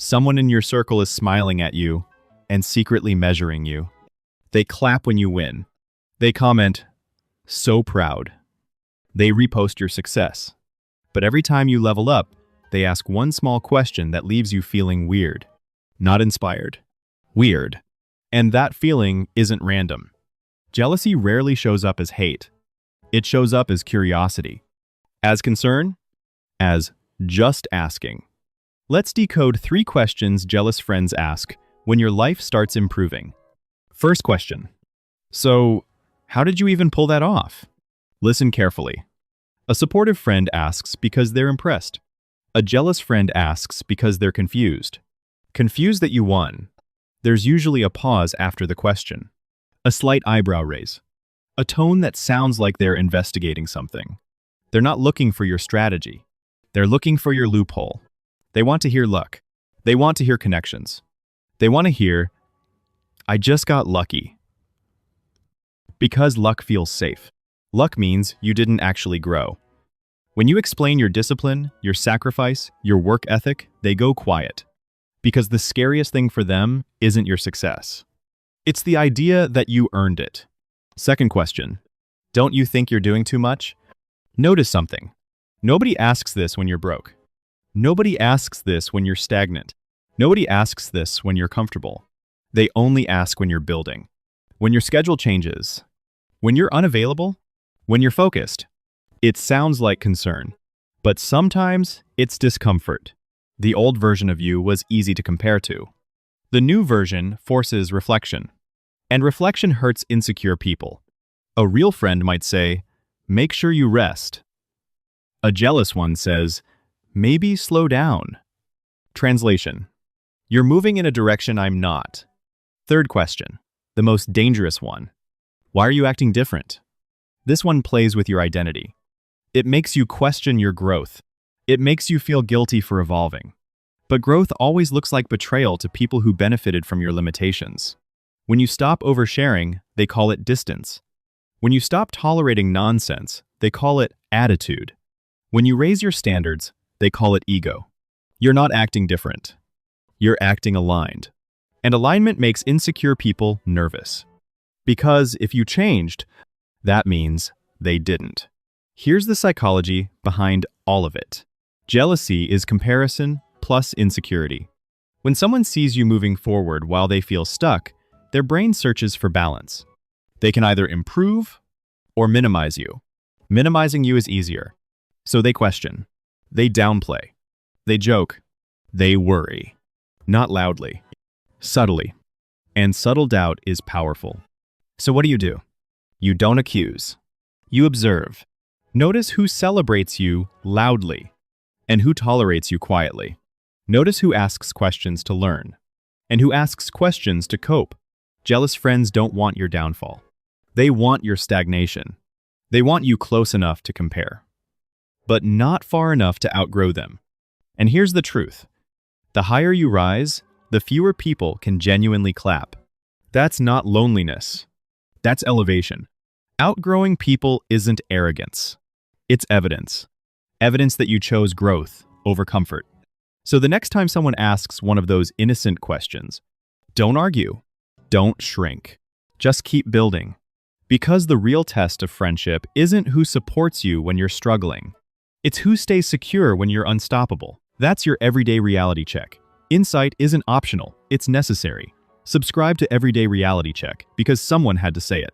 Someone in your circle is smiling at you and secretly measuring you. They clap when you win. They comment, "So proud." They repost your success. But every time you level up, they ask one small question that leaves you feeling weird. Not inspired. Weird. And that feeling isn't random. Jealousy rarely shows up as hate. It shows up as curiosity. As concern? As just asking. Let's decode 3 questions jealous friends ask when your life starts improving. First question. So, how did you even pull that off? Listen carefully. A supportive friend asks because they're impressed. A jealous friend asks because they're confused. Confused that you won. There's usually a pause after the question. A slight eyebrow raise. A tone that sounds like they're investigating something. They're not looking for your strategy. They're looking for your loophole. They want to hear luck. They want to hear connections. They want to hear, "I just got lucky." Because luck feels safe. Luck means you didn't actually grow. When you explain your discipline, your sacrifice, your work ethic, they go quiet. Because the scariest thing for them isn't your success. It's the idea that you earned it. Second question. Don't you think you're doing too much? Notice something. Nobody asks this when you're broke. Nobody asks this when you're stagnant. Nobody asks this when you're comfortable. They only ask when you're building. When your schedule changes. When you're unavailable. When you're focused. It sounds like concern. But sometimes it's discomfort. The old version of you was easy to compare to. The new version forces reflection. And reflection hurts insecure people. A real friend might say, "Make sure you rest." A jealous one says, "Maybe slow down." Translation. You're moving in a direction I'm not. Third question, the most dangerous one. Why are you acting different? This one plays with your identity. It makes you question your growth. It makes you feel guilty for evolving. But growth always looks like betrayal to people who benefited from your limitations. When you stop oversharing, they call it distance. When you stop tolerating nonsense, they call it attitude. When you raise your standards, they call it ego. You're not acting different. You're acting aligned. And alignment makes insecure people nervous. Because if you changed, that means they didn't. Here's the psychology behind all of it. Jealousy is comparison plus insecurity. When someone sees you moving forward while they feel stuck, their brain searches for balance. They can either improve or minimize you. Minimizing you is easier. So they question. They downplay. They joke. They worry. Not loudly. Subtly. And subtle doubt is powerful. So what do? You don't accuse. You observe. Notice who celebrates you loudly and who tolerates you quietly. Notice who asks questions to learn and who asks questions to cope. Jealous friends don't want your downfall. They want your stagnation. They want you close enough to compare, but not far enough to outgrow them. And here's the truth. The higher you rise, the fewer people can genuinely clap. That's not loneliness. That's elevation. Outgrowing people isn't arrogance. It's evidence. Evidence that you chose growth over comfort. So the next time someone asks one of those innocent questions, don't argue. Don't shrink. Just keep building. Because the real test of friendship isn't who supports you when you're struggling. It's who stays secure when you're unstoppable. That's your everyday reality check. Insight isn't optional, it's necessary. Subscribe to Everyday Reality Check because someone had to say it.